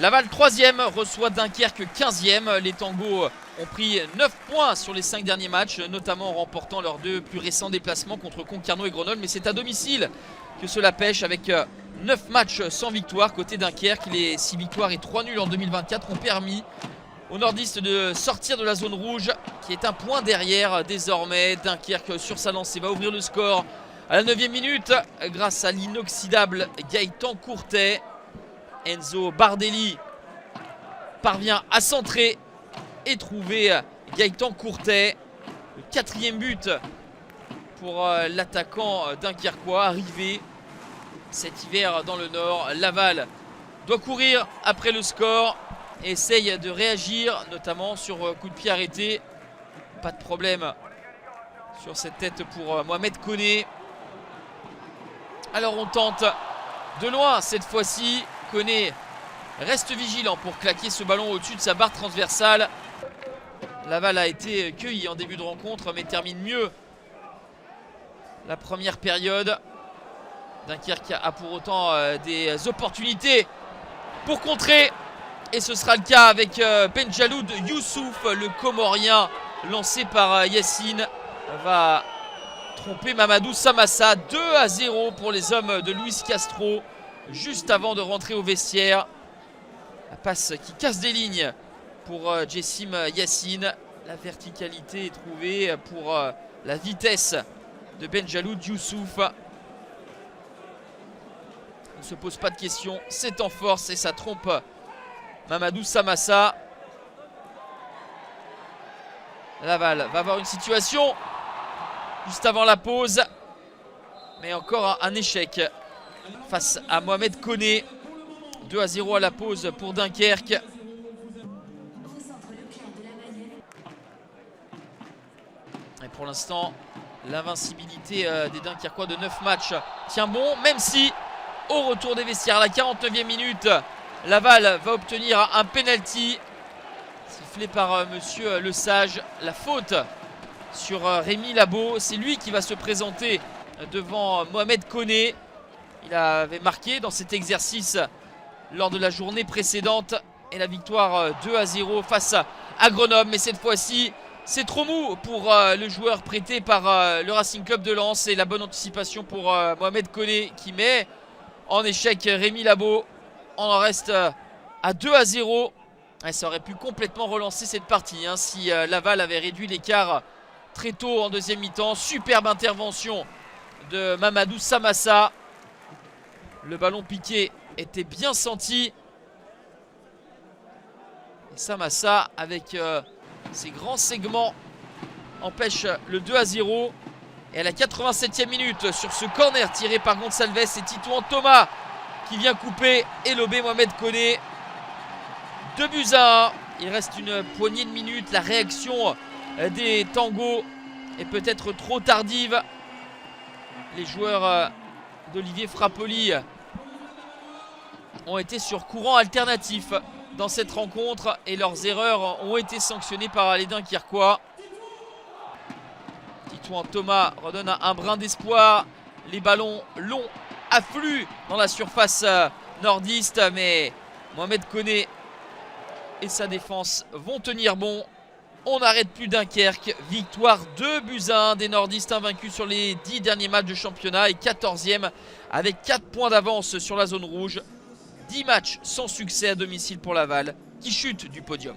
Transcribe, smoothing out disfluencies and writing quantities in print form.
Laval 3e reçoit Dunkerque 15e. Les Tangos ont pris 9 points sur les 5 derniers matchs, notamment en remportant leurs 2 plus récents déplacements contre Concarneau et Grenoble. Mais c'est à domicile que cela pêche avec 9 matchs sans victoire. Côté Dunkerque, les 6 victoires et 3 nuls en 2024 ont permis aux nordistes de sortir de la zone rouge, qui est un point derrière désormais. Dunkerque sur sa lancée va ouvrir le score à la 9e minute grâce à l'inoxydable Gaëtan Courtet. Enzo Bardelli parvient à centrer et trouver Gaëtan Courtet. Le 4e but pour l'attaquant dunkerquois arrivé cet hiver dans le Nord. Laval doit courir après le score et essaye de réagir, notamment sur coup de pied arrêté. Pas de problème sur cette tête pour Mohamed Koné. Alors on tente de loin cette fois-ci. Koné reste vigilant pour claquer ce ballon au-dessus de sa barre transversale. Laval a été cueilli en début de rencontre mais termine mieux la première période. Dunkerque a pour autant des opportunités pour contrer. Et ce sera le cas avec Benjaloud Youssouf, le Comorien lancé par Yacine. Va tromper Mamadou Samassa. 2-0 pour les hommes de Luis Castro. Juste avant de rentrer au vestiaire. La passe qui casse des lignes pour Jessim Yacine. La verticalité est trouvée pour la vitesse de Benjaloud Youssouf. On ne se pose pas de questions. C'est en force et ça trompe Mamadou Samassa. Laval va avoir une situation juste avant la pause. Mais encore un échec face à Mohamed Koné. 2-0 à la pause pour Dunkerque. Et pour l'instant, l'invincibilité des Dunkerquois de 9 matchs tient bon. Même si, au retour des vestiaires, à la 49e minute, Laval va obtenir un penalty sifflé par monsieur Le Sage. La faute sur Rémi Labo. C'est lui qui va se présenter devant Mohamed Koné. Il avait marqué dans cet exercice lors de la journée précédente. Et la victoire 2-0 face à Grenoble. Mais cette fois-ci, c'est trop mou pour le joueur prêté par le Racing Club de Lens. Et la bonne anticipation pour Mohamed Koné qui met en échec Rémi Labo. On en reste à 2-0. Et ça aurait pu complètement relancer cette partie si Laval avait réduit l'écart très tôt en deuxième mi-temps. Superbe intervention de Mamadou Samassa. Le ballon piqué était bien senti. Et Samassa, avec ses grands segments, empêche le 2-0. Et à la 87e minute, sur ce corner tiré par Gonçalves, c'est Titouan Thomas qui vient couper et lober Mohamed Koné. 2-1. Il reste une poignée de minutes. La réaction des Tangos est peut-être trop tardive. Les joueurs d'Olivier Frappoli ont été sur courant alternatif dans cette rencontre et leurs erreurs ont été sanctionnées par les Dunkerquois. Titouan Thomas redonne un brin d'espoir. Les ballons longs affluent dans la surface nordiste, mais Mohamed Koné et sa défense vont tenir bon. On n'arrête plus Dunkerque. Victoire 2-1 des nordistes invaincus sur les 10 derniers matchs de championnat et 14e avec 4 points d'avance sur la zone rouge. 10 matchs sans succès à domicile pour Laval qui chute du podium.